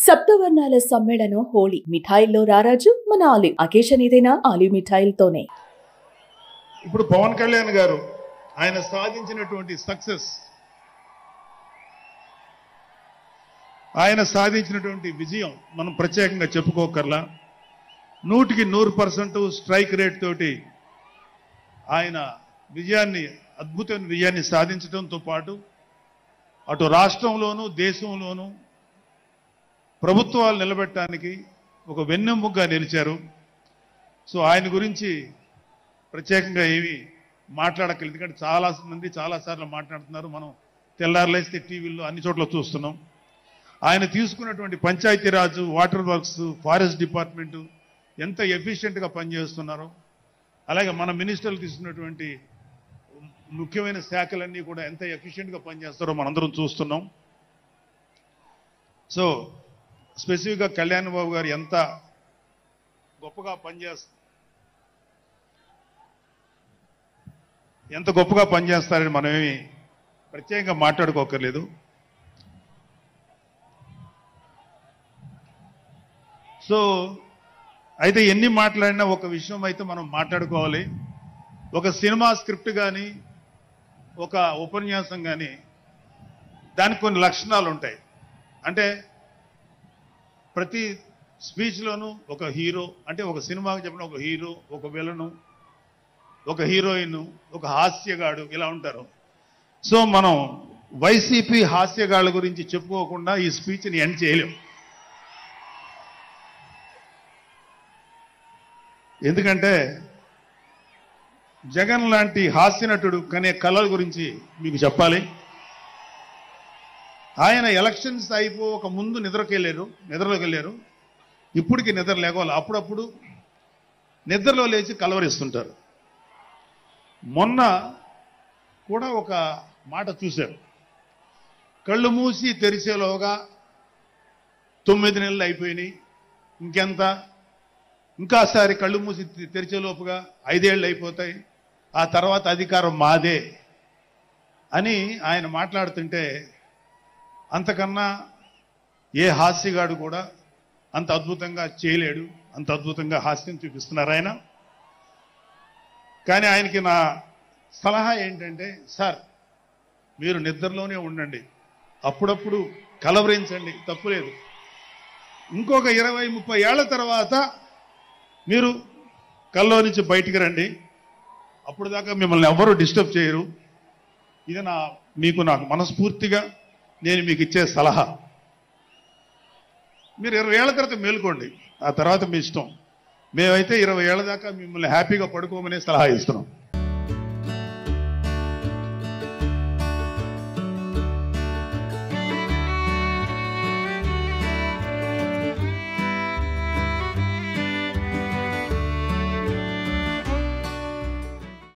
సప్తవర్ణాల సమ్మేళనం హోళీ. మిఠాయిల్లో రారాజు మన ఆలివ్. అకేషన్ ఏదైనా ఆలివ్ మిఠాయిలతోనే. ఇప్పుడు పవన్ కళ్యాణ్ గారు ఆయన సాధించినటువంటి సక్సెస్, ఆయన సాధించినటువంటి విజయం మనం ప్రత్యేకంగా చెప్పుకోకర్లా. 100% స్ట్రైక్ రేట్ తోటి ఆయన అద్భుతమైన విజయాన్ని సాధించడంతో పాటు అటు రాష్ట్రంలోనూ దేశంలోనూ ప్రభుత్వాలు నిలబెట్టడానికి ఒక వెన్నెముకగా నిలిచారు. సో ఆయన గురించి ప్రత్యేకంగా ఏమి మాట్లాడక్కర్లేదు, ఎందుకంటే చాలా మంది చాలాసార్లు మాట్లాడుతున్నారు. మనం తెల్లారులేస్తే టీవీల్లో అన్ని చోట్ల చూస్తున్నాం. ఆయన తీసుకున్నటువంటి Panchayati Raj, water works, forest department ఎంత ఎఫిషియెంట్గా పనిచేస్తున్నారో, అలాగే మన మినిస్టర్లు తీసుకున్నటువంటి ముఖ్యమైన శాఖలన్నీ కూడా ఎంత ఎఫిషియెంట్గా పనిచేస్తారో మనందరం చూస్తున్నాం. సో స్పెసిఫిక్గా కళ్యాణ్ బాబు గారు ఎంత గొప్పగా పనిచేస్తారని మనమేమి ప్రత్యేకంగా మాట్లాడుకోకర్లేదు. సో అయితే ఎన్ని మాట్లాడినా ఒక విషయం అయితే మనం మాట్లాడుకోవాలి. ఒక సినిమా స్క్రిప్ట్ కానీ ఒక ఉపన్యాసం కానీ దానికి కొన్ని లక్షణాలు ఉంటాయి. అంటే ప్రతి స్పీచ్లోనూ ఒక హీరో, అంటే ఒక సినిమాకి చెప్పిన ఒక హీరో, ఒక విలను, ఒక హీరోయిన్, ఒక హాస్యగాడు, ఇలా ఉంటారు. సో మనం వైసీపీ హాస్యగాళ్ళ గురించి చెప్పుకోకుండా ఈ స్పీచ్ని ఎండ్ చేయలేం. ఎందుకంటే జగన్ లాంటి హాస్యనటుడు కనే కళల గురించి మీకు చెప్పాలి. ఆయన ఎలక్షన్స్ అయిపోక ముందు నిద్రలోకి వెళ్ళారు. ఇప్పటికి నిద్ర లేవాలి. అప్పుడప్పుడు నిద్రలో లేచి కలవరిస్తుంటారు. మొన్న కూడా ఒక మాట చూశారు. కళ్ళు మూసి తెరిచేలోగా 9 నెలలు అయిపోయినాయి, ఇంకెంత, ఇంకాసారి కళ్ళు మూసి తెరిచేలోపుగా 5 ఏళ్ళు అయిపోతాయి, ఆ తర్వాత అధికారం మాదే అని ఆయన మాట్లాడుతుంటే అంతకన్నా ఏ హాస్యగాడు కూడా అంత అద్భుతంగా చేయలేడు. అంత అద్భుతంగా హాస్యం చూపిస్తున్నారు ఆయన. కానీ ఆయనకి నా సలహా ఏంటంటే, సార్ మీరు నిద్రలోనే ఉండండి, అప్పుడప్పుడు కలవరించండి, తప్పులేదు. ఇంకొక 20-30 ఏళ్ల తర్వాత మీరు కల్లో నుంచి బయటికి రండి, అప్పుడు దాకా మిమ్మల్ని ఎవ్వరూ డిస్టర్బ్ చేయరు. ఇది నాకు మనస్ఫూర్తిగా నేను మీకు ఇచ్చే సలహా. మీరు 20 ఏళ్ల తర్వాత మేలుకోండి, ఆ తర్వాత మీ ఇష్టం. మేమైతే 20 ఏళ్ల దాకా మిమ్మల్ని హ్యాపీగా పడుకోమనే సలహా ఇస్తున్నాం.